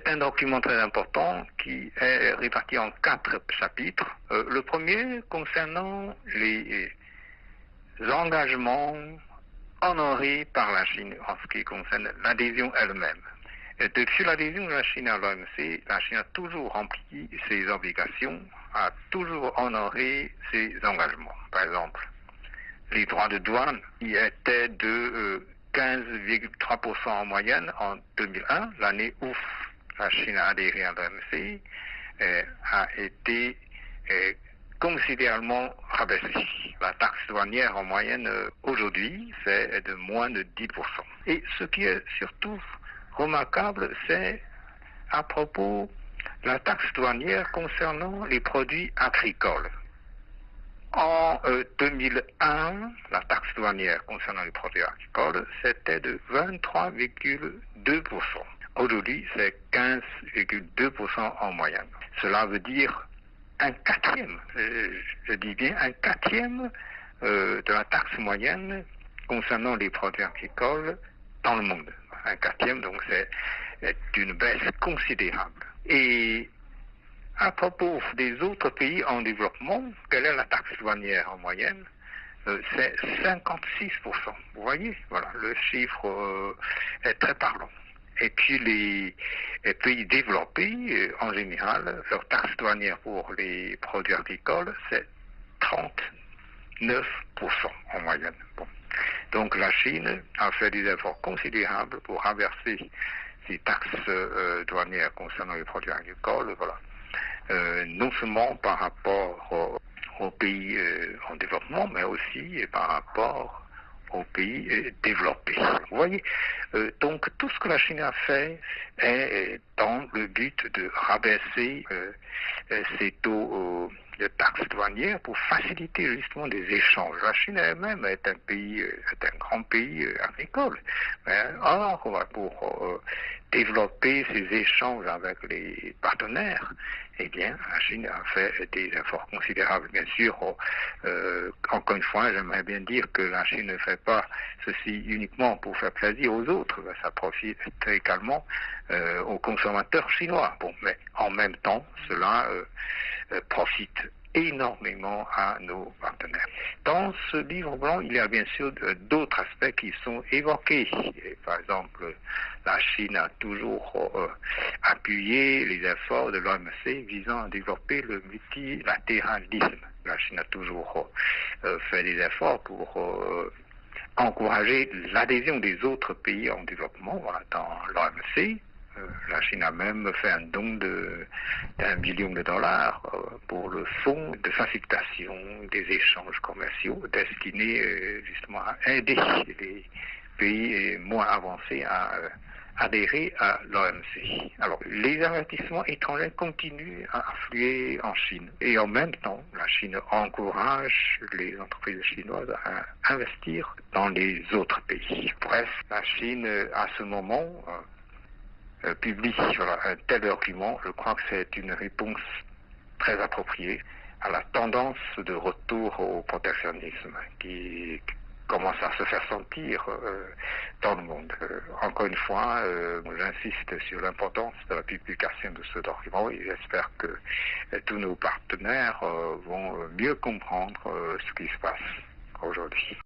C'est un document très important qui est réparti en 4 chapitres. Le premier concernant les engagements honorés par la Chine en ce qui concerne l'adhésion elle-même. Depuis l'adhésion de la Chine à l'OMC, la Chine a toujours rempli ses obligations, a toujours honoré ses engagements. Par exemple, les droits de douane y étaient de 15,3% en moyenne en 2001, l'année où la Chine a adhéré à l'OMC, a été considérablement rabaissée. La taxe douanière en moyenne aujourd'hui, c'est de moins de 10%. Et ce qui est surtout remarquable, c'est à propos de la taxe douanière concernant les produits agricoles. En 2001, la taxe douanière concernant les produits agricoles, c'était de 23,2%. Aujourd'hui, c'est 15,2% en moyenne. Cela veut dire un quatrième, je dis bien un quatrième de la taxe moyenne concernant les produits agricoles dans le monde. Un quatrième, donc c'est une baisse considérable. Et à propos des autres pays en développement, quelle est la taxe douanière en moyenne? C'est 56%. Vous voyez, voilà, le chiffre est très parlant. Et puis les pays développés, en général, leur taxe douanière pour les produits agricoles, c'est 39% en moyenne. Bon. Donc la Chine a fait des efforts considérables pour inverser ces taxes douanières concernant les produits agricoles, voilà. Non seulement par rapport aux pays en développement, mais aussi par rapport aux pays développés. Vous voyez, donc tout ce que la Chine a fait est dans le but de rabaisser ces taux de taxes douanières pour faciliter justement des échanges. La Chine elle-même est un grand pays agricole. Or, pour développer ces échanges avec les partenaires, eh bien, la Chine a fait des efforts considérables. Bien sûr, encore une fois, j'aimerais bien dire que la Chine ne fait pas ceci uniquement pour faire plaisir aux autres. Ça profite également aux consommateurs chinois. Bon, mais en même temps, cela profite énormément à nos partenaires. Dans ce livre blanc, il y a bien sûr d'autres aspects qui sont évoqués. Et par exemple, la Chine a toujours appuyé les efforts de l'OMC visant à développer le multilatéralisme. La Chine a toujours fait des efforts pour encourager l'adhésion des autres pays en développement, voilà, dans l'OMC. La Chine a même fait un don d'1 million de dollars pour le fonds de facilitation des échanges commerciaux destiné justement à aider les pays moins avancés à adhérer à l'OMC. Alors, les investissements étrangers continuent à affluer en Chine. Et en même temps, la Chine encourage les entreprises chinoises à investir dans les autres pays. Bref, la Chine, à ce moment, publie un tel document. Je crois que c'est une réponse très appropriée à la tendance de retour au protectionnisme qui commence à se faire sentir dans le monde. Encore une fois, j'insiste sur l'importance de la publication de ce document et j'espère que tous nos partenaires vont mieux comprendre ce qui se passe aujourd'hui.